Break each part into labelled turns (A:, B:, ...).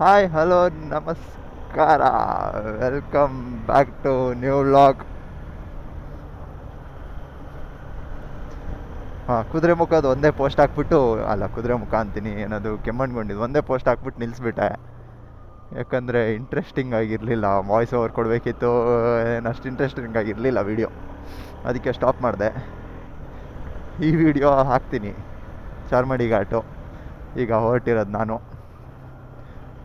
A: Hi hello ನಮಸ್ಕಾರ, welcome back to new vlog. ಹಾಂ, ಕುದುರೆ ಮುಖದ ಒಂದೇ ಪೋಸ್ಟ್ ಹಾಕ್ಬಿಟ್ಟು, ಅಲ್ಲ ಕುದುರೆ ಮುಖ ಅಂತೀನಿ, ಏನದು ಕೆಮ್ಮಣ್ಗೊಂಡಿದ್ದು ಒಂದೇ ಪೋಸ್ಟ್ ಹಾಕ್ಬಿಟ್ಟು ನಿಲ್ಲಿಸ್ಬಿಟ್ಟೆ. ಯಾಕಂದರೆ ಇಂಟ್ರೆಸ್ಟಿಂಗ್ ಆಗಿರಲಿಲ್ಲ, ವಾಯ್ಸ್ ಓವರ್ ಕೊಡಬೇಕಿತ್ತು, ಏನು ಅಷ್ಟು ಇಂಟ್ರೆಸ್ಟಿಂಗ್ ಆಗಿರಲಿಲ್ಲ ವಿಡಿಯೋ. ಅದಕ್ಕೆ ಸ್ಟಾಪ್ ಮಾಡಿದೆ. ಈ ವಿಡಿಯೋ ಹಾಕ್ತೀನಿ, ಚಾರ್ಮಡಿ ಘಾಟು. ಈಗ ಹೊರಟಿರೋದು ನಾನು.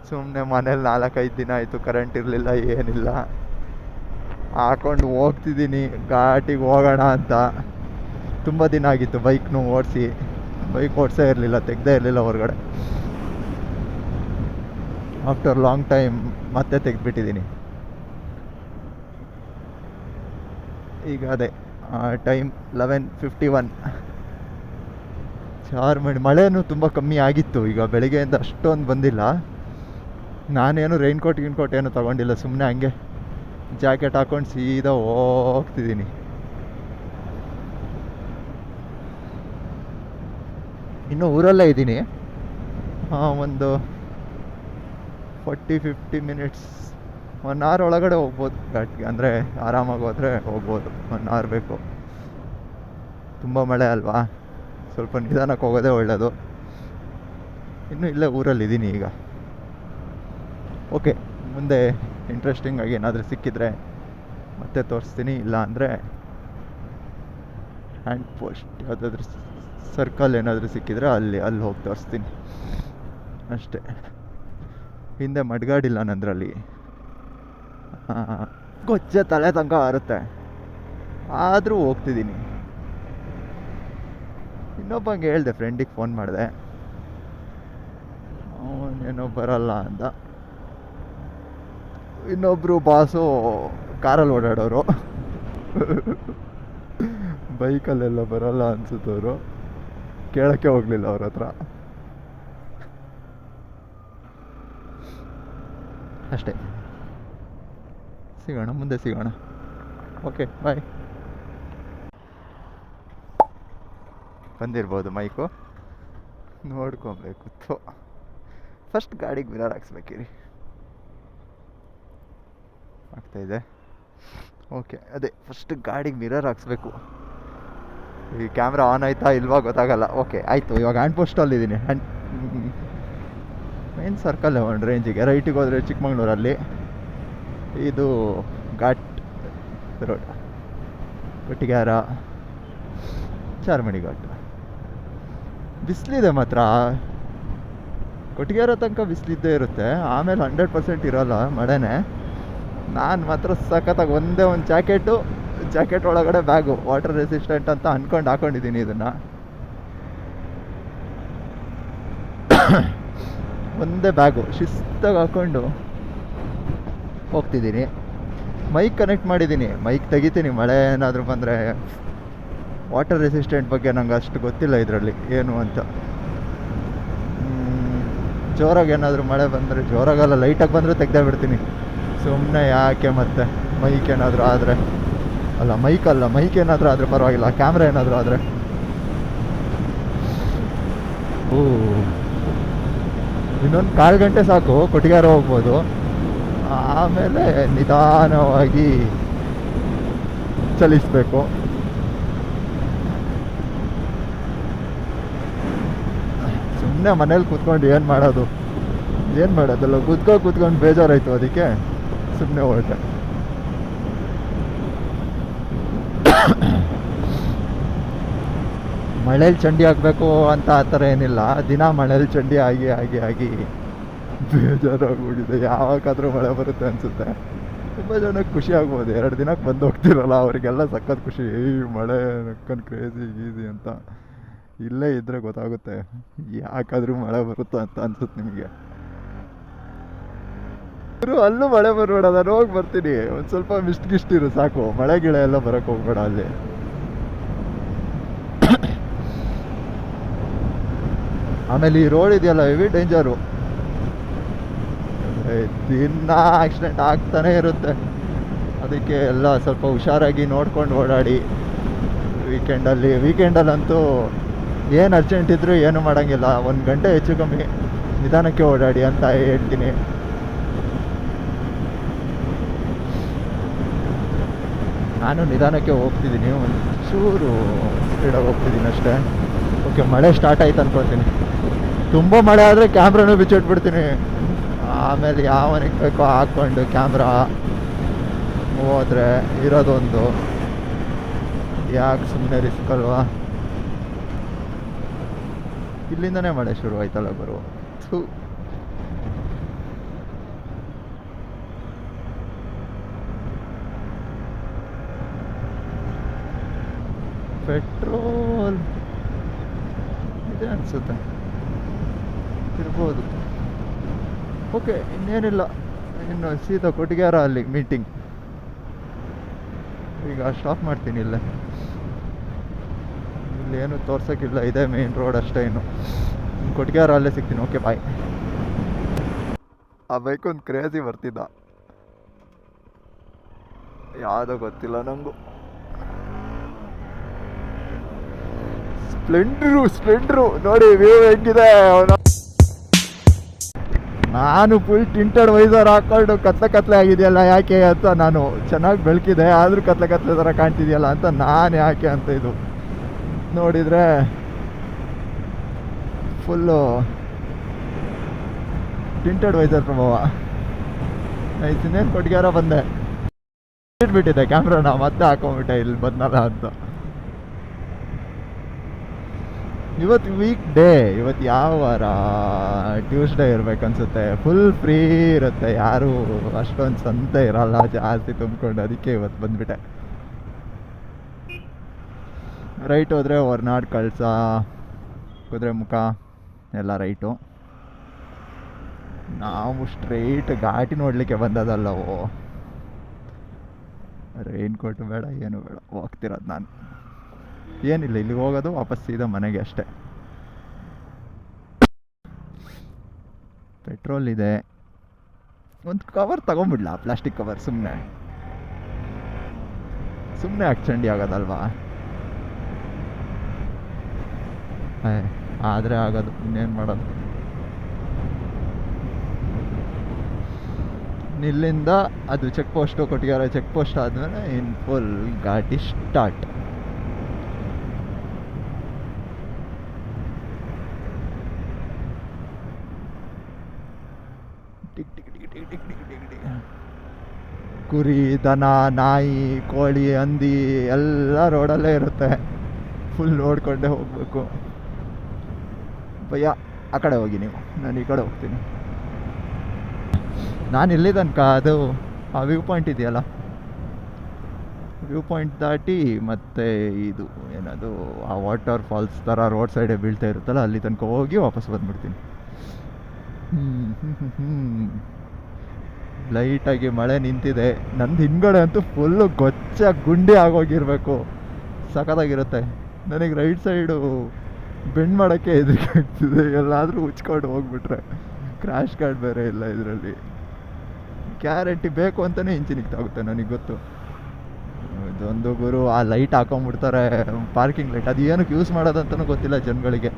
A: ಸುಮ್ಮನೆ ಮನೇಲಿ 4-5 ದಿನ ಆಯಿತು, ಕರೆಂಟ್ ಇರಲಿಲ್ಲ, ಏನಿಲ್ಲ. ಹಾಕೊಂಡು ಹೋಗ್ತಿದ್ದೀನಿ ಘಾಟಿಗೆ ಹೋಗೋಣ ಅಂತ. ತುಂಬ ದಿನ ಆಗಿತ್ತು ಬೈಕ್ನು ಓಡಿಸಿ, ಬೈಕ್ ಓಡಿಸೇ ಇರಲಿಲ್ಲ, ತೆಗ್ದೇ ಇರಲಿಲ್ಲ ಹೊರಗಡೆ. ಆಫ್ಟರ್ ಲಾಂಗ್ ಟೈಮ್ ಮತ್ತೆ ತೆಗೆದ್ಬಿಟ್ಟಿದ್ದೀನಿ. ಈಗ ಅದೇ ಟೈಮ್ 11:51. ಚಾರ್ಮಡಿ ಮಳೆನೂ ತುಂಬ ಕಮ್ಮಿ ಆಗಿತ್ತು. ಈಗ ಬೆಳಿಗ್ಗೆಯಿಂದ ಅಷ್ಟೊಂದು ಬಂದಿಲ್ಲ. ನಾನೇನು ರೈನ್ಕೋಟ್ ಏನು ತೊಗೊಂಡಿಲ್ಲ, ಸುಮ್ಮನೆ ಹಂಗೆ ಜಾಕೆಟ್ ಹಾಕ್ಕೊಂಡು ಸೀದಾ ಹೋಗ್ತಿದ್ದೀನಿ. ಇನ್ನೂ ಊರಲ್ಲೇ ಇದ್ದೀನಿ. ಒಂದು 40-50 ಮಿನಿಟ್ಸ್, 1 ಅವರ್ ಒಳಗಡೆ ಹೋಗ್ಬೋದು ಘಾಟ್ಗೆ. ಅಂದರೆ ಆರಾಮಾಗಿ ಹೋದರೆ ಹೋಗ್ಬೋದು, 1 ಅವರ್ ಬೇಕು. ತುಂಬ ಮಳೆ ಅಲ್ವಾ, ಸ್ವಲ್ಪ ನಿಧಾನಕ್ಕೆ ಹೋಗೋದೇ ಒಳ್ಳೆಯದು. ಇನ್ನೂ ಇಲ್ಲೇ ಊರಲ್ಲಿದ್ದೀನಿ ಈಗ. ಓಕೆ, ಮುಂದೆ ಇಂಟ್ರೆಸ್ಟಿಂಗ್ ಆಗಿ ಏನಾದರೂ ಸಿಕ್ಕಿದ್ರೆ ಮತ್ತೆ ತೋರಿಸ್ತೀನಿ. ಇಲ್ಲ ಅಂದರೆ ಹ್ಯಾಂಡ್ ಪೋಸ್ಟ್ ಯಾವುದಾದ್ರೂ ಸರ್ಕಲ್ ಏನಾದರೂ ಸಿಕ್ಕಿದ್ರೆ ಅಲ್ಲಿ ಹೋಗಿ ತೋರಿಸ್ತೀನಿ ಅಷ್ಟೇ. ಹಿಂದೆ ಮಡ್ಗಾಡಿಲ್ಲ ನಂದ್ರಲ್ಲಿ, ಕೊಚ್ಚೆ ತಲೆ ತನಕ ಬರುತ್ತೆ, ಆದರೂ ಹೋಗ್ತಿದ್ದೀನಿ. ಇನ್ನೊಬ್ಬಂಗೆ ಹೇಳಿದೆ, ಫ್ರೆಂಡಿಗೆ ಫೋನ್ ಮಾಡಿದೆ, ಅವನೇನೋ ಬರಲ್ಲ ಅಂದ. ಇನ್ನೊಬ್ಬರು ಬಾಸು ಕಾರಲ್ಲಿ ಓಡಾಡೋರು, ಬೈಕಲ್ಲೆಲ್ಲ ಬರಲ್ಲ ಅನ್ಸುತ್ತವರು. ಕೇಳೋಕ್ಕೆ ಹೋಗಲಿಲ್ಲ ಅವ್ರ ಹತ್ರ. ಅಷ್ಟೇ, ಸಿಗೋಣ, ಮುಂದೆ ಸಿಗೋಣ. ಓಕೆ, ಬಾಯ್. ಬಂದಿರ್ಬೋದು ಮೈಕು, ನೋಡ್ಕೊಬೇಕು. ಫಸ್ಟ್ ಗಾಡಿಗೆ ಮಿರರ್ ಹಾಕ್ಸ್ಬೇಕಿರಿ. ಆಗ್ತಾಯಿದೆ. ಓಕೆ, ಅದೇ ಫಸ್ಟ್ ಗಾಡಿಗೆ ಮಿರರ್ ಹಾಕ್ಸ್ಬೇಕು. ಈ ಕ್ಯಾಮ್ರಾ ಆನ್ ಆಯ್ತಾ ಇಲ್ವಾ ಗೊತ್ತಾಗಲ್ಲ. ಓಕೆ ಆಯಿತು. ಇವಾಗ ಹ್ಯಾಂಡ್ ಪೋಸ್ಟಲ್ಲಿದ್ದೀನಿ. ಮೇನ್ ಸರ್ಕಲ್ ಒಂದು ರೇಂಜಿಗೆ ರೈಟಿಗೆ ಹೋದರೆ ಚಿಕ್ಕಮಂಗ್ಳೂರಲ್ಲಿ. ಇದು ಘಾಟ್ ರೋಡ್, ಕೊಟ್ಟಿಗೆಹಾರ, ಚಾರ್ಮಡಿ ಘಾಟ್. ಬಿಸಿಲಿದೆ ಮಾತ್ರ, ಕೊಟ್ಟಿಗೆಹಾರ ತನಕ ಬಿಸಿಲಿದ್ದೇ ಇರುತ್ತೆ, ಆಮೇಲೆ 100% ಇರೋಲ್ಲ, ಮಳೆನೇ. ನಾನು ಮಾತ್ರ ಸಖತ್ತಾಗಿ ಒಂದೇ ಒಂದು ಜಾಕೆಟ್ ಒಳಗಡೆ ಬ್ಯಾಗು, ವಾಟರ್ ರೆಸಿಸ್ಟೆಂಟ್ ಅಂತ ಅಂದ್ಕೊಂಡು ಹಾಕೊಂಡಿದ್ದೀನಿ. ಇದನ್ನು ಒಂದೇ ಬ್ಯಾಗು ಶಿಸ್ತಾಗಿ ಹಾಕ್ಕೊಂಡು ಹೋಗ್ತಿದ್ದೀನಿ. ಮೈಕ್ ಕನೆಕ್ಟ್ ಮಾಡಿದ್ದೀನಿ, ಮೈಕ್ ತೆಗಿತೀನಿ ಮಳೆ ಏನಾದರೂ ಬಂದರೆ. ವಾಟರ್ ರೆಸಿಸ್ಟೆಂಟ್ ಬಗ್ಗೆ ನಂಗೆ ಅಷ್ಟು ಗೊತ್ತಿಲ್ಲ ಇದರಲ್ಲಿ ಏನು ಅಂತ. ಜೋರಾಗಿ ಏನಾದರೂ ಮಳೆ ಬಂದರೆ, ಜೋರಾಗಲ್ಲ, ಲೈಟಾಗಿ ಬಂದರೆ ತೆಗ್ದೇ ಬಿಡ್ತೀನಿ. ಸುಮ್ಮನೆ ಯಾಕೆ ಮತ್ತೆ ಮೈಕ್ ಏನಾದರೂ ಆದರೆ, ಮೈಕ್ ಏನಾದರೂ ಆದರೆ ಪರವಾಗಿಲ್ಲ, ಕ್ಯಾಮ್ರಾ ಏನಾದರೂ ಆದರೆ. ಇನ್ನೊಂದು 1/4 ಗಂಟೆ ಸಾಕು, ಕೊಟ್ಟಿಗೆಹಾರ ಹೋಗ್ಬೋದು. ಆಮೇಲೆ ನಿಧಾನವಾಗಿ ಚಲಿಸಬೇಕು. ಸುಮ್ಮನೆ ಮನೇಲಿ ಕೂತ್ಕೊಂಡು ಏನು ಮಾಡೋದಲ್ಲ, ಕೂತ್ಕೊಂಡು ಬೇಜಾರಾಯಿತು, ಅದಕ್ಕೆ ಸುಮ್ಮನೆ ಹೊರಟೆ. ಮಳೇಲಿ ಚಂಡಿ ಆಗಬೇಕು ಅಂತ ಆ ಥರ ಏನಿಲ್ಲ. ದಿನ ಮಳೇಲಿ ಚಂಡಿ ಆಗಿ ಬೇಜಾರಾಗ್ಬಿಟ್ಟಿದೆ. ಯಾವಾಗಾದರೂ ಮಳೆ ಬರುತ್ತೆ ಅನಿಸುತ್ತೆ. ತುಂಬ ಜನಕ್ಕೆ ಖುಷಿ ಆಗ್ಬೋದು, 2 ದಿನಕ್ಕೆ ಬಂದು ಹೋಗ್ತಿರಲ್ಲ ಅವರಿಗೆಲ್ಲ ಸಖತ್ ಖುಷಿ. ಮಳೆ ನಕ್ಕನ್ ಕ್ರೇಜಿ ಅಂತ. ಇಲ್ಲೇ ಇದ್ದರೆ ಗೊತ್ತಾಗುತ್ತೆ ಯಾಕಾದರೂ ಮಳೆ ಬರುತ್ತಾ ಅಂತ ಅನ್ಸುತ್ತೆ ನಿಮಗೆ. ಅಲ್ಲೂ ಮಳೆ ಬರಬೇಡ, ನಾನು ಹೋಗಿ ಬರ್ತೀನಿ. ಒಂದು ಸ್ವಲ್ಪ ಮಿಸ್ಟಿರು ಸಾಕು, ಮಳೆ ಗಿಳೆ ಎಲ್ಲ ಬರೋಕ್ಕೆ ಹೋಗ್ಬೇಡ ಅಲ್ಲಿ. ಆಮೇಲೆ ಈ ರೋಡ್ ಇದೆಯಲ್ಲ, ಹೆವಿ ಡೇಂಜರು. ದಿನ ಆಕ್ಸಿಡೆಂಟ್ ಆಗ್ತಾನೆ ಇರುತ್ತೆ. ಅದಕ್ಕೆ ಎಲ್ಲ ಸ್ವಲ್ಪ ಹುಷಾರಾಗಿ ನೋಡ್ಕೊಂಡು ಓಡಾಡಿ. ವೀಕೆಂಡಲ್ಲಂತೂ ಏನು ಅರ್ಜೆಂಟ್ ಇದ್ದರೂ ಏನು ಮಾಡೋಂಗಿಲ್ಲ. 1 ಗಂಟೆ ಹೆಚ್ಚು ಕಮ್ಮಿ ನಿಧಾನಕ್ಕೆ ಓಡಾಡಿ ಅಂತ ಹೇಳ್ತೀನಿ. ನಾನು ನಿಧಾನಕ್ಕೆ ಹೋಗ್ತಿದ್ದೀನಿ, ಒಂಚೂರು ಸ್ಪೀಡಾಗಿ ಹೋಗ್ತಿದ್ದೀನಿ ಅಷ್ಟೇ. ಓಕೆ, ಮಳೆ ಸ್ಟಾರ್ಟ್ ಆಯ್ತು ಅನ್ಕೊಳ್ತೀನಿ. ತುಂಬ ಮಳೆ ಆದರೆ ಕ್ಯಾಮ್ರಾನೂ ಬಿಚ್ಚಿಟ್ಬಿಡ್ತೀನಿ. ಆಮೇಲೆ ಯಾವನಿಗೆ ಬೇಕೋ ಹಾಕ್ಕೊಂಡು ಕ್ಯಾಮ್ರಾ ಹೋದರೆ ಇರೋದೊಂದು, ಯಾಕೆ ಸುಮ್ಮನೆ ರಿಸ್ಕ್ ಅಲ್ವಾ. ಇಲ್ಲಿಂದನೇ ಮಳೆ ಶುರು ಆಯ್ತಲ್ಲ ಬರುವ. ಪೆಟ್ರೋಲ್ ಇದೆ ಅನಿಸುತ್ತೆ, ಇರ್ಬೋದು. ಓಕೆ, ಇನ್ನೇನಿಲ್ಲ, ಇನ್ನು ಸೀದಾ ಕೊಟ್ಟಿಗೆಹಾರ ಅಲ್ಲಿ ಮೀಟಿಂಗ್. ಈಗ ಸ್ಟಾಪ್ ಮಾಡ್ತೀನಿ ಇಲ್ಲೇ. ಇಲ್ಲೇನು ತೋರ್ಸೋಕ್ಕಿಲ್ಲ, ಇದೇ ಮೇನ್ ರೋಡ್ ಅಷ್ಟೇ. ಇನ್ನು ಕೊಟ್ಟಿಗೆಹಾರ ಅಲ್ಲೇ ಸಿಗ್ತೀನಿ. ಓಕೆ, ಬಾಯ್. ಆ ಬೈಕ್ ಒಂದು ಕ್ರೇಜಿ ಬರ್ತಿದ್ದ, ಯಾವುದೋ ಗೊತ್ತಿಲ್ಲ ನನಗೂ. ಸ್ಪ್ಲೆಂಡ್ರು ನೋಡಿ ವ್ಯೂ ಹೆಂಗಿದೆ. ನಾನು ಫುಲ್ ಟಿಂಟೆಡ್ ವೈಸರ್ ಹಾಕೊಂಡು ಕತ್ಲೆ ಆಗಿದೆಯಲ್ಲ ಯಾಕೆ ಅಂತ, ನಾನು ಚೆನ್ನಾಗಿ ಬೆಳಕಿದೆ ಆದರೂ ಕತ್ಲೆ ಥರ ಕಾಣ್ತಿದೆಯಲ್ಲ ಅಂತ ನಾನು ಯಾಕೆ ಅಂತ ಇದು ನೋಡಿದರೆ ಫುಲ್ಲು ಟಿಂಟೆಡ್ ವೈಸರ್ ಪ್ರಭಾವ. ಇನ್ನೇನು ಕೊಟ್ಟಿಗೆಹಾರ ಬಂದೆ, ಇಟ್ಬಿಟ್ಟಿದ್ದೆ ಕ್ಯಾಮ್ರಾನ, ಮತ್ತೆ ಹಾಕೊಂಡ್ಬಿಟ್ಟೆ ಇಲ್ಲಿ ಬಂದಲ್ಲ ಅಂತ. ಇವತ್ತು ವೀಕ್ ಡೇ, ಇವತ್ತು ಯಾವ ವಾರ? ಟ್ಯೂಸ್ಡೇ ಇರ್ಬೇಕನ್ಸುತ್ತೆ. ಫುಲ್ ಫ್ರೀ ಇರುತ್ತೆ, ಯಾರು ಅಷ್ಟೊಂದು ಸಂತೆ ಇರಲ್ಲ ಜಾಸ್ತಿ ತುಂಬಿಕೊಂಡು. ಅದಕ್ಕೆ ಇವತ್ತು ಬಂದ್ಬಿಟ್ಟೆ. ರೈಟ್ ಹೋದರೆ ಹೊರನಾಡು, ಕಳಸ, ಕುದುರೆಮುಖ ಎಲ್ಲ ರೈಟು. ನಾವು ಸ್ಟ್ರೈಟ್ ಘಾಟಿ ನೋಡಲಿಕ್ಕೆ ಬಂದದಲ್ಲವೋ. ರೈನ್ ಕೋಟು ಬೇಡ, ಏನು ಬೇಡ, ಹೋಗ್ತಿರೋದು ನಾನು. ಏನಿಲ್ಲ, ಇಲ್ಲಿಗೆ ಹೋಗೋದು, ವಾಪಸ್ ಸೀದಾ ಮನೆಗೆ ಅಷ್ಟೇ. ಪೆಟ್ರೋಲ್ ಇದೆ, ಒಂದು ಕವರ್ ತಗೊಂಬಿಡ್ಲಾ, ಪ್ಲಾಸ್ಟಿಕ್ ಕವರ್. ಸುಮ್ಮನೆ ಚಂಡಿ ಆಗೋದಲ್ವಾ. ಆದರೆ ಆಗೋದು, ಇನ್ನೇನು ಮಾಡೋದು. ಇಲ್ಲಿಂದ ಅದು check post, Kottigehara check post ಆದಮೇಲೆ ಇನ್ ಫುಲ್ ಘಾಟಿ ಸ್ಟಾರ್ಟ್. ಕುರಿ, ದನ, ನಾಯಿ, ಕೋಳಿ, ಹಂದಿ ಎಲ್ಲ ರೋಡಲ್ಲೇ ಇರುತ್ತೆ. ಫುಲ್ ನೋಡ್ಕೊಂಡೇ ಹೋಗ್ಬೇಕು. ಭಯ್ಯ ಆ ಕಡೆ ಹೋಗಿ, ನೀವು, ನಾನು ಈ ಕಡೆ ಹೋಗ್ತೀನಿ. ನಾನು ಇಲ್ಲಿ ತನಕ ಅದು ಆ ವ್ಯೂ ಪಾಯಿಂಟ್ ಇದೆಯಲ್ಲ, ವ್ಯೂ ಪಾಯಿಂಟ್ ದಾಟಿ ಮತ್ತೆ ಇದು ಏನದು ಆ ವಾಟರ್ ಫಾಲ್ಸ್ ಥರ ರೋಡ್ ಸೈಡೇ ಬೀಳ್ತಾ ಇರುತ್ತಲ್ಲ, ಅಲ್ಲಿ ತನಕ ಹೋಗಿ ವಾಪಸ್ ಬಂದ್ಬಿಡ್ತೀನಿ. ಲೈಟಾಗಿ ಮಳೆ ನಿಂತಿದೆ. ನಂದು ಹಿಂದ್ಗಡೆ ಅಂತೂ ಫುಲ್ಲು ಗೊಚ್ಚ ಗುಂಡಿ ಆಗೋಗಿರಬೇಕು, ಸಖತ್ತಾಗಿರುತ್ತೆ. ನನಗೆ ರೈಟ್ ಸೈಡು ಬೆಂಡ್ ಮಾಡೋಕ್ಕೆ ಹೆದರಿಕೆ ಆಗ್ತಿದೆ, ಎಲ್ಲಾದರೂ ಉಚ್ಕೊಂಡು ಹೋಗ್ಬಿಟ್ರೆ. ಕ್ರ್ಯಾಶ್ ಕಾರ್ಡ್ ಬೇರೆ ಇಲ್ಲ ಇದರಲ್ಲಿ. ಗ್ಯಾರಂಟಿ ಬೇಕು ಅಂತಲೇ ಇಂಜಿನಿಗೆ ತಾಗುತ್ತೆ, ನನಗೆ ಗೊತ್ತು. ಇದೊಂದು ಗುರು ಆ ಲೈಟ್ ಹಾಕೊಂಡ್ಬಿಡ್ತಾರೆ, ಪಾರ್ಕಿಂಗ್ ಲೈಟ್. ಅದು ಏನಕ್ಕೆ ಯೂಸ್ ಮಾಡೋದಂತನೂ ಗೊತ್ತಿಲ್ಲ ಜನಗಳಿಗೆ.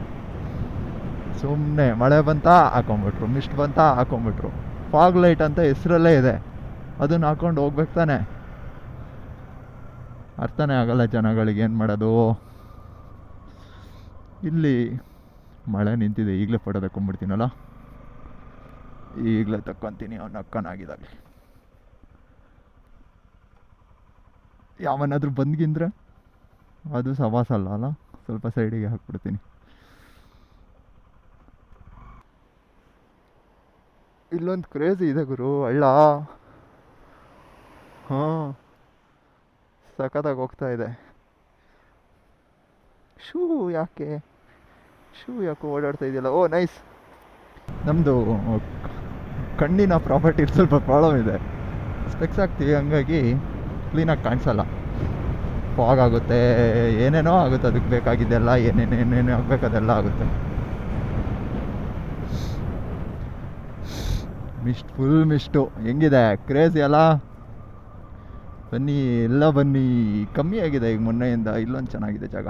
A: ಸುಮ್ಮನೆ ಮಳೆ ಬಂತಾ ಹಾಕೊಂಬಿಟ್ರು, ಮಿಸ್ಟ್ ಬಂತಾ ಹಾಕೊಂಬಿಟ್ರು. ಫಾಗ್ ಲೈಟ್ ಅಂತ ಹೆಸರಲ್ಲೇ ಇದೆ, ಅದನ್ನು ಹಾಕೊಂಡು ಹೋಗ್ಬೇಕು ತಾನೆ. ಅರ್ಥನೇ ಆಗಲ್ಲ ಜನಗಳಿಗೆ, ಏನು ಮಾಡೋದು. ಇಲ್ಲಿ ಮಳೆ ನಿಂತಿದೆ, ಈಗಲೇ ಫೋಟೋ ತಗೊಂಡ್ಬಿಡ್ತೀನಲ್ಲ, ಈಗಲೇ ತಕ್ಕೊತೀನಿ ಅವನ ಅಕ್ಕನಾಗಿದ್ದಾಗಲಿ. ಯಾವನಾದರೂ ಬಂದ್ಗಿಂದ್ರೆ ಅದು ಸವಾಸ ಅಲ್ಲ, ಸ್ವಲ್ಪ ಸೈಡಿಗೆ ಹಾಕ್ಬಿಡ್ತೀನಿ. ಇಲ್ಲೊಂದು ಕ್ರೇಜಿ ಇದೆ ಗುರು, ಹಳ್ಳ. ಹಾಂ, ಸಖತ್ತಾಗಿ ಹೋಗ್ತಾ ಇದೆ. ಶೂ ಯಾಕೆ ಓಡಾಡ್ತಾ ಇದೆಯಲ್ಲ. ಓ ನೈಸ್. ನಮ್ಮದು ಕಣ್ಣಿನ ಪ್ರಾಪರ್ಟಿ ಸ್ವಲ್ಪ ಪ್ರಾಬ್ಲಮ್ ಇದೆ. ಸ್ಪೆಕ್ಸ್ ಹಾಕ್ತೀವಿ, ಹಂಗಾಗಿ ಕ್ಲೀನಾಗಿ ಕಾಣಿಸಲ್ಲ. ಫಾಗ್ ಆಗುತ್ತೆ, ಏನೇನೋ ಆಗುತ್ತೆ. ಅದಕ್ಕೆ ಬೇಕಾಗಿದ್ದೆಲ್ಲ ಏನೇನೇನೇನು ಆಗಬೇಕು ಅದೆಲ್ಲ ಆಗುತ್ತೆ. Full mist. ಹೆಂಗಿದೆ, ಕ್ರೇಜಿ ಅಲ್ಲ. ಬನ್ನಿ, ಎಲ್ಲ ಬನ್ನಿ. ಕಮ್ಮಿ ಆಗಿದೆ ಈಗ ಮೊನ್ನೆಯಿಂದ. ಇಲ್ಲೊಂದು ಚೆನ್ನಾಗಿದೆ ಜಾಗ.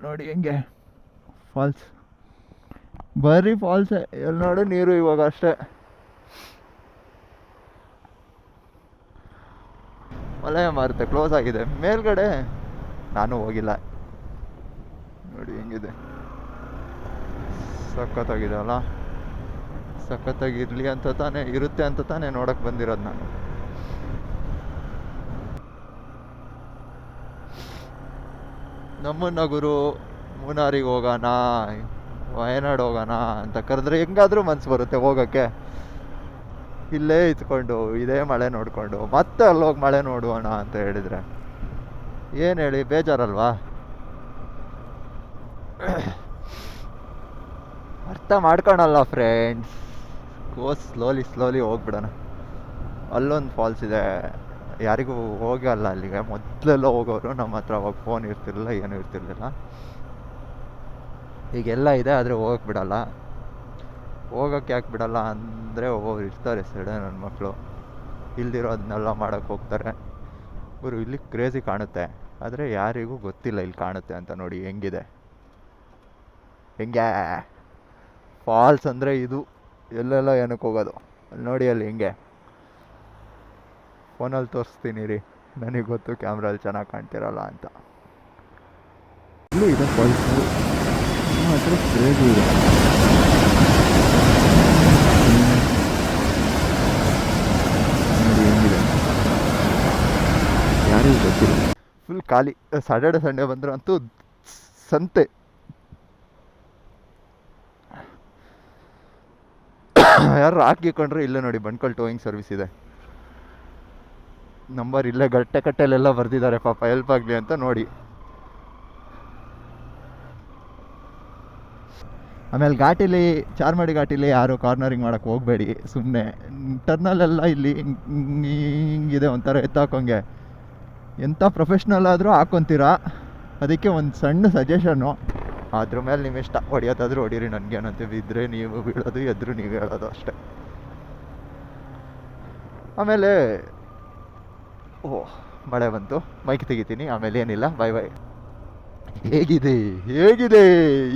A: ನೋಡಿ ಹೆಂಗೆ ಫಾಲ್ಸ್, ಬರೀ ಫಾಲ್ಸೇ, ಎಲ್ಲಿ ನೋಡು ನೀರು ಇವಾಗ ಅಷ್ಟೇ. ವಲಯ ಮಾರುತ್ತೆ, ಕ್ಲೋಸ್ ಆಗಿದೆ ಮೇಲ್ಗಡೆ, ನಾನು ಹೋಗಿಲ್ಲ. ನೋಡಿ ಹೆಂಗಿದೆ, ಸಖತ್ತಾಗಿದೆ ಅಲ್ಲ. ಸಖತ್ತಾಗಿರ್ಲಿ ಅಂತ ತಾನೇ, ಇರುತ್ತೆ ಅಂತ ತಾನೇ ನೋಡಕ್ ಬಂದಿರೋದು ನಾನು. ನಮ್ಮನ್ನ ಗುರು ಮೂನಾರಿಗೆ ಹೋಗೋಣ, ವಯನಾಡು ಹೋಗೋಣ ಅಂತ ಕರೆದ್ರೆ ಹೆಂಗಾದ್ರೂ ಮನ್ಸು ಬರುತ್ತೆ ಹೋಗಕ್ಕೆ. ಇಲ್ಲೇ ಇತ್ಕೊಂಡು ಇದೇ ಮಳೆ ನೋಡ್ಕೊಂಡು ಮತ್ತೆ ಅಲ್ಲೋಗಿ ಮಳೆ ನೋಡೋಣ ಅಂತ ಹೇಳಿದ್ರೆ ಏನು ಹೇಳಿ, ಬೇಜಾರಲ್ವಾ? ಅರ್ಥ ಮಾಡ್ಕೊಳಲ್ಲ ಫ್ರೆಂಡ್ಸ್. ಸ್ಲೋಲಿ ಹೋಗ್ಬಿಡೋಣ. ಅಲ್ಲೊಂದು ಫಾಲ್ಸ್ ಇದೆ, ಯಾರಿಗೂ ಹೋಗಲ್ಲ ಅಲ್ಲಿಗೆ. ಮೊದಲೆಲ್ಲ ಹೋಗೋರು, ನಮ್ಮ ಹತ್ರ ಅವಾಗ ಫೋನ್ ಇರ್ತಿರ್ಲಿಲ್ಲ, ಏನೂ ಇರ್ತಿರ್ಲಿಲ್ಲ. ಈಗೆಲ್ಲ ಇದೆ, ಆದರೆ ಹೋಗಕ್ಕೆ ಬಿಡಲ್ಲ. ಹೋಗಕ್ಕೆ ಯಾಕೆ ಬಿಡಲ್ಲ ಅಂದರೆ, ಒಬ್ಬೊಬ್ರು ಇರ್ತಾರೆ ಸೈಡೆ ನನ್ನ ಮಕ್ಕಳು, ಇಲ್ದಿರೋದನ್ನೆಲ್ಲ ಮಾಡೋಕ್ಕೆ ಹೋಗ್ತಾರೆ. ಗುರು ಇಲ್ಲಿ ಕ್ರೇಜಿ ಕಾಣುತ್ತೆ, ಆದರೆ ಯಾರಿಗೂ ಗೊತ್ತಿಲ್ಲ ಇಲ್ಲಿ ಕಾಣುತ್ತೆ ಅಂತ. ನೋಡಿ ಹೆಂಗಿದೆ, ಹೆಂಗೆ ಫಾಲ್ಸ್ ಅಂದರೆ ಇದು. ಎಲ್ಲೆಲ್ಲ ಏನಕ್ಕೆ ಹೋಗೋದು, ಅಲ್ಲಿ ನೋಡಿ ಅಲ್ಲಿ ಹೆಂಗೆ. ಫೋನಲ್ಲಿ ತೋರಿಸ್ತೀನಿ ರೀ, ನನಗೆ ಗೊತ್ತು ಕ್ಯಾಮ್ರಲ್ಲಿ ಚೆನ್ನಾಗಿ ಕಾಣ್ತಿರಲ್ಲ ಅಂತ. ಇಲ್ಲೂ ಇದೆ ಫಾಲ್ಸ್, ಹತ್ರ ಕ್ರೇಜಿ ಇದೆ. ನೋಡಿ ಹೆಂಗಿದೆ, ಯಾರಿಗೂ ಗೊತ್ತಿಲ್ಲ. ಫುಲ್ ಖಾಲಿ. ಸ್ಯಾಟರ್ಡೆ ಸಂಡೇ ಬಂದ್ರೆ ಅಂತೂ ಸಂತೆ. ಯಾರು ಹಾಕಿಕೊಂಡ್ರೆ ಇಲ್ಲೇ ನೋಡಿ ಬಂಡ್ಕಲ್ ಟೋಯಿಂಗ್ ಸರ್ವಿಸ್ ಇದೆ. ನಂಬರ್ ಇಲ್ಲೇ ಕಟ್ಟೆಲೆಲ್ಲ ಬರ್ದಿದ್ದಾರೆ, ಪಾಪ ಹೆಲ್ಪ್ ಆಗಲಿ ಅಂತ ನೋಡಿ. ಆಮೇಲೆ ಘಾಟಿಲಿ, ಚಾರ್ಮಾಡಿ ಘಾಟಿಲಿ ಯಾರು ಕಾರ್ನರಿಂಗ್ ಮಾಡೋಕ್ಕೆ ಹೋಗಬೇಡಿ ಸುಮ್ಮನೆ. ಟರ್ನಲ್ಲೆಲ್ಲ ಇಲ್ಲಿ ಹಿಂಗಿದೆ, ಒಂಥರ ಎತ್ತಾಕೋಂಗೆ. ಎಂಥ ಪ್ರೊಫೆಷ್ನಲ್ ಆದರೂ ಹಾಕ್ಕೊತೀರಾ. ಅದಕ್ಕೆ ಒಂದು ಸಣ್ಣ ಸಜೆಷನ್ನು, ಅದ್ರ ಮೇಲೆ ನಿಮ್ಮ ಇಷ್ಟ. ಹೊಡಿಯೋದಾದ್ರೂ ಹೊಡೀರಿ, ನನಗೇನಂತೆ. ಬಿದ್ದರೆ ನೀವು ಬೀಳೋದು, ಎದ್ರು ನೀವು ಹೇಳೋದು ಅಷ್ಟೆ. ಆಮೇಲೆ ಮಳೆ ಬಂತು, ಮೈಕ್ ತೆಗಿತೀನಿ, ಆಮೇಲೆ ಏನಿಲ್ಲ, ಬಾಯ್ ಬಾಯ್. ಹೇಗಿದೆ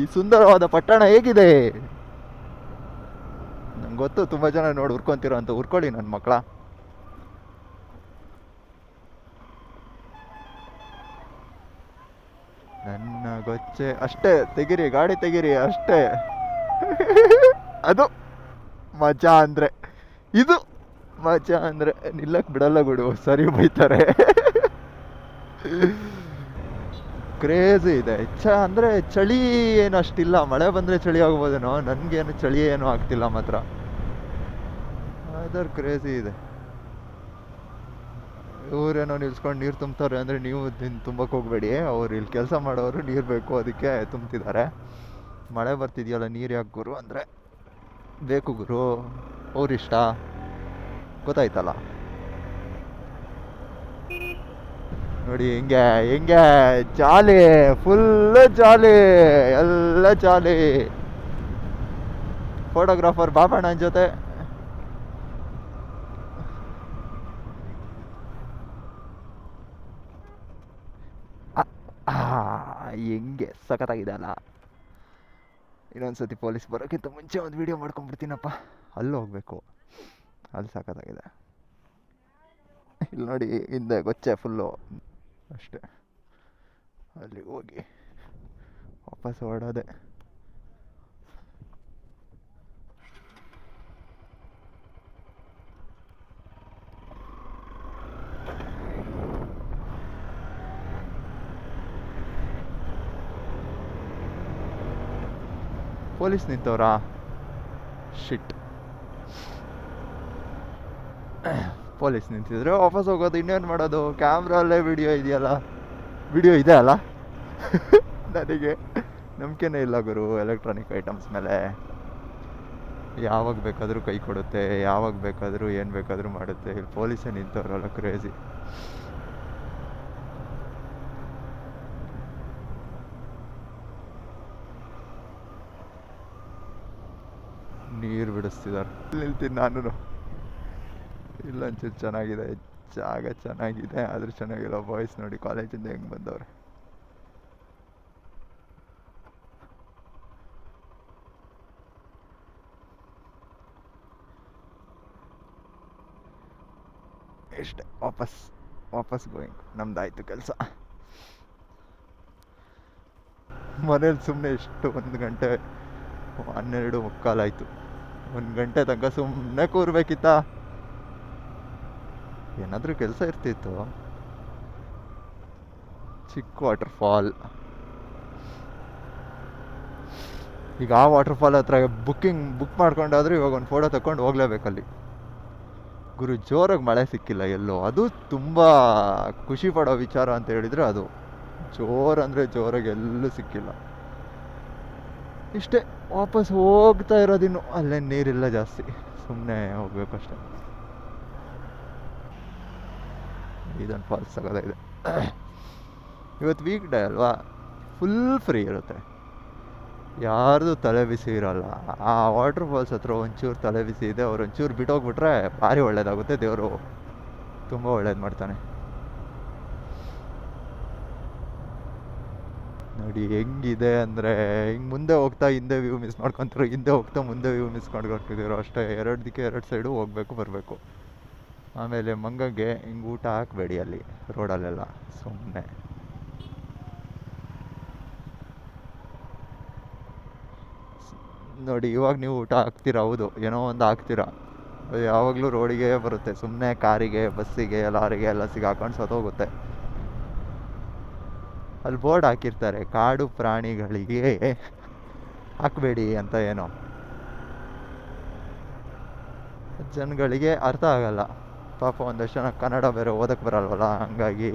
A: ಈ ಸುಂದರವಾದ ಪಟ್ಟಣ ಹೇಗಿದೆ? ನಂಗೆ ಗೊತ್ತು ತುಂಬ ಜನ ನೋಡಿ ಉರ್ಕೊತೀರೋ ಅಂತ. ಉರ್ಕೊಳ್ಳಿ ನನ್ನ ಮಕ್ಕಳ. ನನ್ನ ಗೊಚ್ಚೆ ಅಷ್ಟೇ, ತೆಗಿರಿ ಗಾಡಿ ತೆಗಿರಿ ಅಷ್ಟೇ. ಅದು ಮಜಾ ಅಂದರೆ, ಇದು ಮಜಾ ಅಂದರೆ. ನಿಲ್ಲಕ್ಕೆ ಬಿಡಲ್ಲ ಬಿಡು, ಸರಿ ಬೈತಾರೆ. ಕ್ರೇಜಿ ಇದೆ. ಅಂದರೆ ಚಳಿ ಏನು ಅಷ್ಟಿಲ್ಲ, ಮಳೆ ಬಂದರೆ ಚಳಿ ಆಗ್ಬೋದೇನೋ, ನನಗೇನು ಚಳಿ ಏನೂ ಆಗ್ತಿಲ್ಲ ಮಾತ್ರ. ಅದರ ಕ್ರೇಜಿ ಇದೆ. ಇವರೇನೋ ನಿಲ್ಸ್ಕೊಂಡು ನೀರು ತುಂಬ್ತಾರೆ ಅಂದರೆ ನೀವು ತುಂಬಕ್ಕೆ ಹೋಗಬೇಡಿ. ಅವ್ರು ಇಲ್ಲಿ ಕೆಲಸ ಮಾಡೋರು ನೀರು ಬೇಕು, ಅದಕ್ಕೆ ತುಂಬ್ತಿದ್ದಾರೆ. ಮಳೆ ಬರ್ತಿದೆಯಲ್ಲ, ನೀರು ಯಾಕೆ ಗುರು ಅಂದರೆ ಬೇಕು ಗುರು, ಅವ್ರಿಷ್ಟ, ಗೊತ್ತಾಯ್ತಲ್ಲ. ನೋಡಿ ಹೆಂಗೆ ಜಾಲಿ, ಫುಲ್ಲು ಜಾಲಿ, ಎಲ್ಲ ಜಾಲಿ. ಫೋಟೋಗ್ರಾಫರ್ ಬಾಬಣ್ಣನ ಜೊತೆ. ಹೆಂಗೆ ಸಖತ್ತಾಗಿದೆ ಅಲ್ಲ. ಇನ್ನೊಂದ್ಸತಿ ಪೊಲೀಸ್ ಬರೋಕ್ಕಿಂತ ಮುಂಚೆ ಒಂದು ವಿಡಿಯೋ ಮಾಡ್ಕೊಂಡ್ಬಿಡ್ತೀನಪ್ಪ. ಅಲ್ಲಿ ಹೋಗ್ಬೇಕು, ಅಲ್ಲಿ ಸಖತ್ತಾಗಿದೆ. ಇಲ್ಲಿ ನೋಡಿ ಹಿಂದೆ ಗೊಚ್ಚೆ ಫುಲ್ಲು ಅಷ್ಟೇ. ಅಲ್ಲಿ ಹೋಗಿ ವಾಪಸ್ ಹೊರಡೋದೆ. ಪೊಲೀಸ್ ನಿಂತವ್ರಾ? ಶಿಟ್. ಪೊಲೀಸ್ ನಿಂತಿದ್ರೆ ವಾಪಸ್ ಹೋಗೋದು, ಇನ್ನೇನು ಮಾಡೋದು? ಕ್ಯಾಮ್ರಲ್ಲೇ ವಿಡಿಯೋ ಇದೆಯಲ್ಲ, ವಿಡಿಯೋ ಇದೆ ಅಲ್ಲ. ನನಗೆ ನಂಬಿಕೆನೇ ಇಲ್ಲ ಗುರು ಎಲೆಕ್ಟ್ರಾನಿಕ್ ಐಟಮ್ಸ್ ಮೇಲೆ. ಯಾವಾಗ ಬೇಕಾದರೂ ಕೈ ಕೊಡುತ್ತೆ, ಯಾವಾಗ ಬೇಕಾದರೂ ಏನು ಬೇಕಾದರೂ ಮಾಡುತ್ತೆ. ಇಲ್ಲಿ ಪೊಲೀಸೇ ನಿಂತವ್ರಲ್ಲ, ಕ್ರೇಜಿ. ನೀರು ಬಿಡಿಸ್ತಿದ್ದಾರೆ. ನಿಲ್ತೀನಿ ನಾನು. ಇಲ್ಲ ಒಂಚೂರು ಚೆನ್ನಾಗಿದೆ ಜಾಗ, ಚೆನ್ನಾಗಿದೆ, ಆದರೂ ಚೆನ್ನಾಗಿಲ್ಲ. ಬಾಯ್ಸ್ ನೋಡಿ ಕಾಲೇಜಿಂದ ಹೆಂಗೆ ಬಂದವ್ರೆ. ಇಷ್ಟೇ, ವಾಪಸ್ ಗೋಯಿಂಗ್. ನಮ್ದಾಯ್ತು ಕೆಲಸ. ಮನೇಲಿ ಸುಮ್ಮನೆ ಎಷ್ಟು 1 ಗಂಟೆ 12:15 ಆಯಿತು. 1 ಗಂಟೆ ತನಕ ಸುಮ್ಮನೆ ಕೂರ್ಬೇಕಿತ್ತ. ಏನಾದರೂ ಕೆಲಸ ಇರ್ತಿತ್ತು. ಚಿಕ್ಕ ವಾಟರ್ಫಾಲ್. ಈಗ ಆ ವಾಟರ್ಫಾಲ್ ಹತ್ರ ಬುಕ್ ಮಾಡ್ಕೊಂಡಾದ್ರೆ ಇವಾಗ ಒಂದು ಫೋಟೋ ತಗೊಂಡು ಹೋಗ್ಲೇಬೇಕಲ್ಲಿ. ಗುರು, ಜೋರಾಗಿ ಮಳೆ ಸಿಕ್ಕಿಲ್ಲ ಎಲ್ಲೋ. ಅದು ತುಂಬ ಖುಷಿ ಪಡೋ ವಿಚಾರ ಅಂತ ಹೇಳಿದರೆ ಅದು. ಜೋರಂದರೆ ಜೋರಾಗಿ ಎಲ್ಲೂ ಸಿಕ್ಕಿಲ್ಲ. ಇಷ್ಟೇ, ವಾಪಸ್ ಹೋಗ್ತಾ ಇರೋದಿನ್ನು. ಅಲ್ಲೇ ನೀರಿಲ್ಲ ಜಾಸ್ತಿ, ಸುಮ್ಮನೆ ಹೋಗ್ಬೇಕಷ್ಟೆ. ಇದೊಂದು ಫಾಲ್ಸ್ ತಗೋದಾಗಿದೆ. ಇವತ್ತು ವೀಕ್ ಡೇ ಅಲ್ವಾ, ಫುಲ್ ಫ್ರೀ ಇರುತ್ತೆ, ಯಾರ್ದು ತಲೆ ಬಿಸಿ ಇರೋಲ್ಲ. ಆ ವಾಟರ್ ಫಾಲ್ಸ್ ಹತ್ರ ಒಂಚೂರು ತಲೆ ಬಿಸಿ ಇದೆ, ಅವ್ರು ಒಂಚೂರು ಬಿಟ್ಟೋಗ್ಬಿಟ್ರೆ ಭಾರಿ ಒಳ್ಳೇದಾಗುತ್ತೆ. ದೇವರು ತುಂಬ ಒಳ್ಳೇದು ಮಾಡ್ತಾನೆ. ನೋಡಿ ಹೆಂಗಿದೆ ಅಂದರೆ, ಹಿಂಗೆ ಮುಂದೆ ಹೋಗ್ತಾ ಹಿಂದೆ ವ್ಯೂ ಮಿಸ್ ಮಾಡ್ಕೊತಿರೋ, ಹಿಂದೆ ಹೋಗ್ತಾ ಮುಂದೆ ವ್ಯೂ ಮಿಸ್ ಮಾಡ್ಕೊತಿರೋ ಅಷ್ಟೇ. 2 ದಿಕ್ಕೆ 2 ಸೈಡು ಹೋಗ್ಬೇಕು ಬರಬೇಕು. ಆಮೇಲೆ ಮಂಗಂಗೆ ಹಿಂಗೆ ಊಟ ಹಾಕಬೇಡಿ ಅಲ್ಲಿ ರೋಡಲ್ಲೆಲ್ಲ ಸುಮ್ಮನೆ. ನೋಡಿ ಇವಾಗ ನೀವು ಊಟ ಹಾಕ್ತೀರಾ, ಹೌದು, ಏನೋ ಒಂದು ಹಾಕ್ತೀರಾ, ಅದು ಯಾವಾಗಲೂ ರೋಡಿಗೆ ಬರುತ್ತೆ. ಸುಮ್ಮನೆ ಕಾರಿಗೆ, ಬಸ್ಸಿಗೆ, ಲಾರಿಗೆ ಎಲ್ಲ ಸಿಗಾಕೊಂಡು ಸತ್ತೋಗುತ್ತೆ. ಅಲ್ಲಿ ಬೋರ್ಡ್ ಹಾಕಿರ್ತಾರೆ, ಕಾಡು ಪ್ರಾಣಿಗಳಿಗೆ ಹಾಕಬೇಡಿ ಅಂತ. ಏನೋ ಜನಗಳಿಗೆ ಅರ್ಥ ಆಗಲ್ಲ ಪಾಪ. ಒಂದಷ್ಟು ಜನ ಕನ್ನಡ ಬೇರೆ ಓದಕ್ಕೆ ಬರಲ್ವಲ್ಲ, ಹಂಗಾಗಿ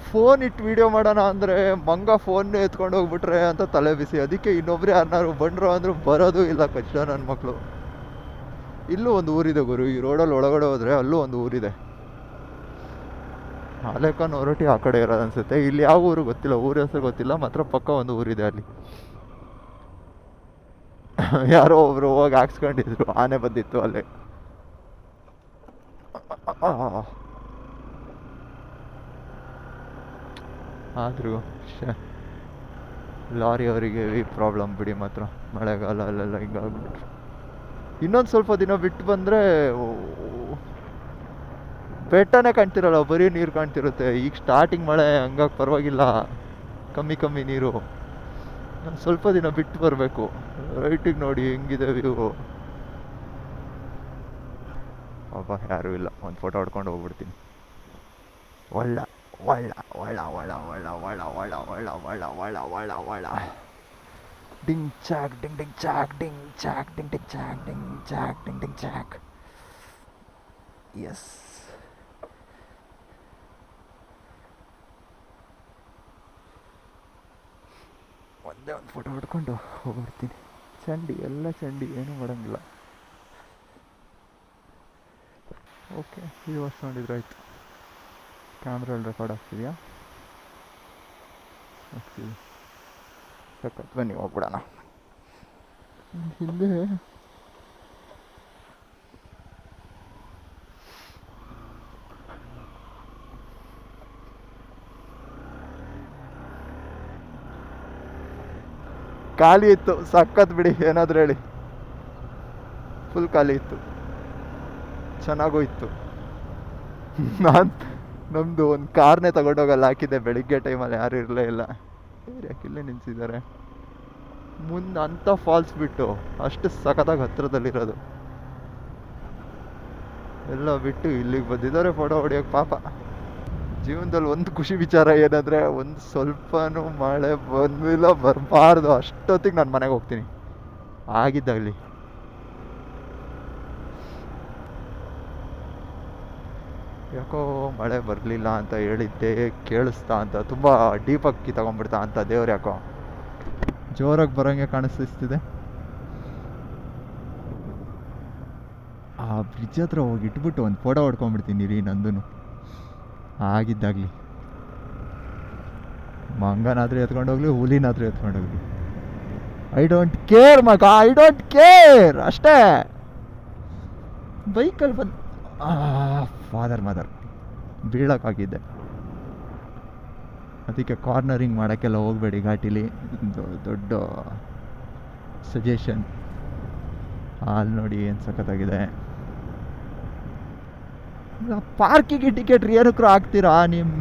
A: ಫೋನ್ ಇಟ್ಟು ವಿಡಿಯೋ ಮಾಡೋಣ ಅಂದರೆ ಮಂಗ ಫೋನ್ನೇ ಎತ್ಕೊಂಡು ಹೋಗ್ಬಿಟ್ರೆ ಅಂತ ತಲೆ ಬಿಸಿ. ಅದಕ್ಕೆ ಇನ್ನೊಬ್ರು ಯಾರನ್ನಾರು ಬಂದರು ಅಂದರೂ ಬರೋದು ಇಲ್ಲ, ಕಷ್ಟ ನನ್ನ ಮಕ್ಕಳು. ಇಲ್ಲೂ ಒಂದು ಊರಿದೆ ಗುರು, ಈ ರೋಡಲ್ಲಿ ಒಳಗಡೆ ಹೋದರೆ ಅಲ್ಲೂ ಒಂದು ಊರಿದೆ. ಆಲೇಖನ್ ಹೊರಟಿ ಆ ಕಡೆ ಇರೋದು ಅನ್ಸುತ್ತೆ. ಇಲ್ಲಿ ಯಾವ ಊರು ಗೊತ್ತಿಲ್ಲ, ಊರ ಹೆಸರು ಗೊತ್ತಿಲ್ಲ, ಮಾತ್ರ ಪಕ್ಕ ಒಂದು ಊರಿದೆ ಅಲ್ಲಿ. ಯಾರೋ ಒಬ್ರು ಹೋಗಿ ಹಾಕ್ಸ್ಕೊಂಡಿದ್ರು, ಆನೆ ಬಂದಿತ್ತು ಅಲ್ಲೇ. ಆದರೂ ಲಾರಿ ಅವರಿಗೆ ಪ್ರಾಬ್ಲಮ್ ಬಿಡಿ. ಮಾತ್ರ ಮಳೆಗಾಲ ಅಲ್ಲೆಲ್ಲ ಹಿಂಗಾಗ್ಬಿಟ್ರು. ಇನ್ನೊಂದು ಸ್ವಲ್ಪ ದಿನ ಬಿಟ್ಟು ಬಂದರೆ ಬೆಟ್ಟನೇ ಕಾಣ್ತಿರಲ್ಲ, ಬರೀ ನೀರು ಕಾಣ್ತಿರುತ್ತೆ. ಈಗ ಸ್ಟಾರ್ಟಿಂಗ್ ಮಳೆ, ಹಂಗಾಗಿ ಪರವಾಗಿಲ್ಲ, ಕಮ್ಮಿ ನೀರು. ಸ್ವಲ್ಪ ದಿನ ಬಿಟ್ಟು ಬರಬೇಕು. ರೈಟಿಗೆ ನೋಡಿ ಹೆಂಗಿದೆ ವ್ಯೂ. ಒಬ್ಬ ಯಾರೂ ಇಲ್ಲ, ಒಂದು ಫೋಟೋ ಹೊಡ್ಕೊಂಡು ಹೋಗ್ಬಿಡ್ತೀನಿ. ಒಳ್ಳ ಡಿಂಗ್ ಚಾಕ್ ಡಿಂಗ್ ಡಿಂಗ್ ಚಾಕ್ ಡಿಂಗ್ ಚಾಕ್ ಡಿಂಗ್ ಡಿಂಗ್ ಚಾಕ್ ಡಿಂಗ್ ಚಾಕ್ ಡಿಂಗ್ ಡಿಂಗ್ ಚಾಕ್. ಎಸ್, ಒಂದೇ ಒಂದು ಫೋಟೋ ಹೊಡ್ಕೊಂಡು ಹೋಗ್ಬಿಡ್ತೀನಿ. ಚಂಡಿ, ಎಲ್ಲ ಚಂಡಿ, ಏನೂ ಮಾಡೋಂಗಿಲ್ಲ. ಓಕೆ, ಈ ವರ್ಷ ನೋಡಿದ್ರೆ ಆಯಿತು. ಕ್ಯಾಮ್ರಲ್ಲಿ ರೆಕಾರ್ಡ್ ಆಗ್ತಿದೆಯಾ? ಆಗ್ತಿದೆ. ಸಖತ್, ಬನ್ನಿ ಹೋಗ್ಬಿಡೋಣ. ಹಿಂದೆ ಖಾಲಿ ಇತ್ತು, ಸಖತ್ ಬಿಡಿ. ಏನಾದರೂ ಹೇಳಿ, ಫುಲ್ ಖಾಲಿ ಇತ್ತು, ಚೆನ್ನಾಗೂ ಇತ್ತು. ನಮ್ಮದು ಒಂದು ಕಾರ್ನೇ ತಗೊಂಡೋಗಲ್ಲ ಹಾಕಿದ್ದೆ. ಬೆಳಿಗ್ಗೆ ಟೈಮಲ್ಲಿ ಯಾರೂ ಇರಲೇ ಇಲ್ಲ. ಯಾಕಿಲ್ಲೇ ನಿಲ್ಸಿದ್ದಾರೆ ಮುಂದೆ ಅಂಥ ಫಾಲ್ಸ್ ಬಿಟ್ಟು, ಅಷ್ಟು ಸಖತ್ತಾಗಿ ಹತ್ರದಲ್ಲಿರೋದು ಎಲ್ಲ ಬಿಟ್ಟು ಇಲ್ಲಿಗೆ ಬಂದಿದ್ದಾರೆ ಫೋಟೋ ಹೊಡಿಯೋಕ್ಕೆ. ಪಾಪ ಜೀವನದಲ್ಲಿ ಒಂದು ಖುಷಿ ವಿಚಾರ ಏನಂದರೆ, ಒಂದು ಸ್ವಲ್ಪನೂ ಮಳೆ ಬಂದಿಲ್ಲ, ಬರಬಾರ್ದು. ಅಷ್ಟೊತ್ತಿಗೆ ನಾನು ಮನೆಗೆ ಹೋಗ್ತೀನಿ ಆಗಿದ್ದಾಗಲಿ. ಯಾಕೋ ಮಳೆ ಬರಲಿಲ್ಲ ಅಂತ ಹೇಳಿದ್ದೆ, ಕೇಳಿಸ್ತಾ ಅಂತ, ತುಂಬ ಡೀಪಾಗಿ ತಗೊಂಡ್ಬಿಡ್ತಾ ಅಂತ ದೇವ್ರು ಯಾಕೋ ಜೋರಾಗಿ ಬರೋಂಗೆ ಕಾಣಿಸ್ತಿದೆ. ಆ ಬ್ರಿಡ್ಜ್ ಹತ್ರ ಹೋಗಿ ಇಟ್ಬಿಟ್ಟು ಒಂದು ಫೋಟೋ ಹೊಡ್ಕೊಂಡ್ಬಿಡ್ತೀನಿ ರೀ, ನಂದು ಆಗಿದ್ದಾಗಲಿ. ಮಂಗನಾದ್ರೂ ಎತ್ಕೊಂಡೋಗ್ಲಿ, ಹುಲಿನಾದ್ರೂ ಎತ್ಕೊಂಡೋಗ್ಲಿ, ಐ ಡೋಂಟ್ ಕೇರ್ ಮಗ, ಐ ಡೋಂಟ್ ಕೇರ್. ಅಷ್ಟೇ. ಬೈಕಲ್ಲಿ ಬಂದು ಮದರ್ ಬೀಳೋಕ್ಕಾಗಿದ್ದೆ. ಅದಕ್ಕೆ ಕಾರ್ನರಿಂಗ್ ಮಾಡೋಕ್ಕೆಲ್ಲ ಹೋಗಬೇಡಿ ಘಾಟಿಲಿ, ದೊಡ್ಡ ಸಜೆಷನ್. ಅಲ್ಲಿ ನೋಡಿ ಏನು ಸಖತ್ತಾಗಿದೆ. ಪಾರ್ಕಿಗೆ ಟಿಕೆಟ್ ಏನಕ್ಕೂ ಹಾಕ್ತೀರಾ ನಿಮ್ಮ?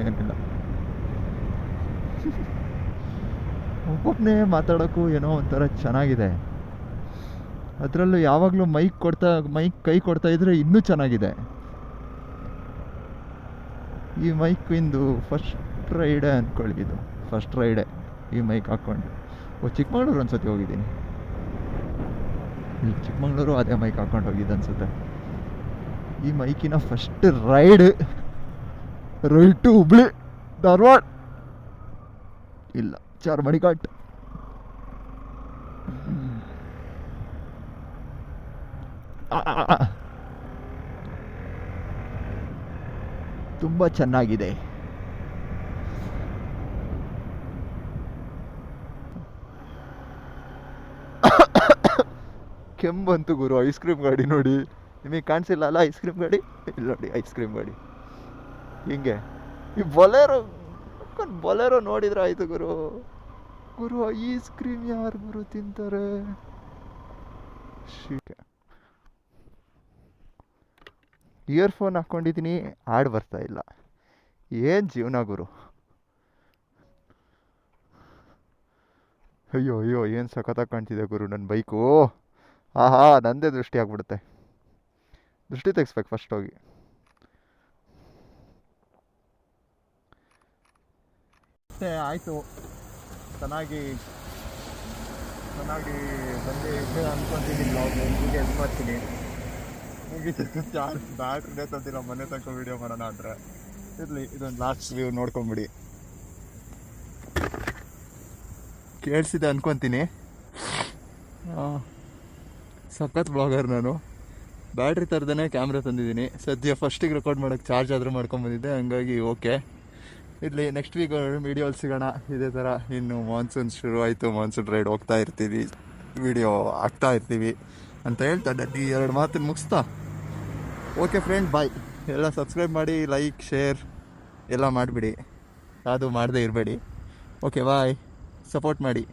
A: ಏನಿಲ್ಲ, ಒಬ್ಬೊಬ್ಬನೇ ಮಾತಾಡೋಕ್ಕೂ ಏನೋ ಒಂಥರ ಚೆನ್ನಾಗಿದೆ. ಅದರಲ್ಲೂ ಯಾವಾಗಲೂ ಮೈಕ್ ಕೈ ಕೊಡ್ತಾ ಇದ್ರೆ ಇನ್ನೂ ಚೆನ್ನಾಗಿದೆ. ಈ ಮೈಕ್ ಇಂದು ಫಸ್ಟ್ ರೈಡೇ ಅಂದ್ಕೊಳ್ಳಿ, ಇದು ಫಸ್ಟ್ ರೈಡೇ ಈ ಮೈಕ್ ಹಾಕ್ಕೊಂಡು. ಚಿಕ್ಕಮಗಳೂರು ಅನ್ಸತಿ ಹೋಗಿದ್ದೀನಿ, ಇಲ್ಲಿ ಚಿಕ್ಕಮಗಳೂರು ಅದೇ ಮೈಕ್ ಹಾಕ್ಕೊಂಡು ಹೋಗಿದ್ದು ಅನ್ಸುತ್ತೆ. ಈ ಮೈಕಿನ first ride to Hubli Dharwad ಇಲ್ಲ ಚಾರ್ಮಡಿ ಘಾಟ್. ತುಂಬ ಚೆನ್ನಾಗಿದೆ. ಕೆಂಬಂತು ಗುರು. ಐಸ್ ಕ್ರೀಮ್ ಗಾಡಿ ನೋಡಿ, ನಿಮಗೆ ಕಾಣಿಸಿಲ್ಲ ಅಲ್ಲ? ಐಸ್ ಕ್ರೀಮ್ ಗಾಡಿ ಇಲ್ಲಿ ನೋಡಿ, ಐಸ್ ಕ್ರೀಮ್ ಗಾಡಿ ಹಿಂಗೆ. ಈ ಬೊಲೆರೋ ನೋಡಿದ್ರೆ ಆಯ್ತು ಗುರು. ಗುರು ಐಸ್ ಕ್ರೀಮ್ ಯಾರು ಗುರು ತಿಂತಾರೆ? ಇಯರ್ಫೋನ್ ಹಾಕ್ಕೊಂಡಿದ್ದೀನಿ, ಹಾಡು ಬರ್ತಾ ಇಲ್ಲ. ಏನು ಜೀವನ ಗುರು. ಅಯ್ಯೋ ಅಯ್ಯೋ, ಏನು ಸಖತ್ತಾಗಿ ಕಾಣ್ತಿದೆ ಗುರು ನನ್ನ ಬೈಕು. ಆಹಾ, ನಂದೇ ದೃಷ್ಟಿ ಆಗ್ಬಿಡುತ್ತೆ. ದೃಷ್ಟಿ ತೆಗಿಸ್ಬೇಕು ಫಸ್ಟ್ ಹೋಗಿ. ಆಯಿತು, ಚೆನ್ನಾಗಿ ಬಂದು ಅಂದ್ಕೊತೀನಿ. ಹೀಗೆ ಹೆಲ್ಪ್ ಮಾಡ್ತೀನಿ. ಚಾರ್ಜ್ ಬ್ಯಾಟ್ರಿನೇ ತಂದಿಲ್ಲ, ಮನೆ ತನಕ ವೀಡಿಯೋ ಮಾಡೋಣ ಅಂದರೆ. ಇರಲಿ, ಇದೊಂದು ಲಾಸ್ಟ್ ವ್ಯೂ ನೋಡ್ಕೊಂಬಿಡಿ. ಕೇಳಿಸಿದೆ ಅನ್ಕೊತೀನಿ. ಸಖತ್ ಬ್ಲಾಗರ್ ನಾನು. ಬ್ಯಾಟ್ರಿ ತರದೇ ಕ್ಯಾಮ್ರಾ ತಂದಿದ್ದೀನಿ. ಸದ್ಯ ಫಸ್ಟಿಗೆ ರೆಕಾರ್ಡ್ ಮಾಡೋಕ್ಕೆ ಚಾರ್ಜ್ ಆದರೂ ಮಾಡ್ಕೊಂಬಂದಿದ್ದೆ, ಹಂಗಾಗಿ ಓಕೆ. ಇರಲಿ, ನೆಕ್ಸ್ಟ್ ವೀಕ್ ವೀಡಿಯೋಲ್ಲಿ ಸಿಗೋಣ ಇದೇ ಥರ. ಇನ್ನು ಮಾನ್ಸೂನ್ ಶುರು ಆಯಿತು, ಮಾನ್ಸೂನ್ ರೈಡ್ ಹೋಗ್ತಾ ಇರ್ತೀವಿ, ವೀಡಿಯೋ ಹಾಕ್ತಾ ಇರ್ತೀವಿ ಅಂತ ಹೇಳ್ತಾ ಈ 2 ಮಾತನ್ನು ಮುಗಿಸ್ತಾ ಓಕೆ ಫ್ರೆಂಡ್, ಬಾಯ್. ಎಲ್ಲ ಸಬ್ಸ್ಕ್ರೈಬ್ ಮಾಡಿ, ಲೈಕ್ ಶೇರ್ ಎಲ್ಲ ಮಾಡಿಬಿಡಿ, ಯಾವುದು ಮಾಡದೇ ಇರಬೇಡಿ. ಓಕೆ ಬಾಯ್, ಸಪೋರ್ಟ್ ಮಾಡಿ.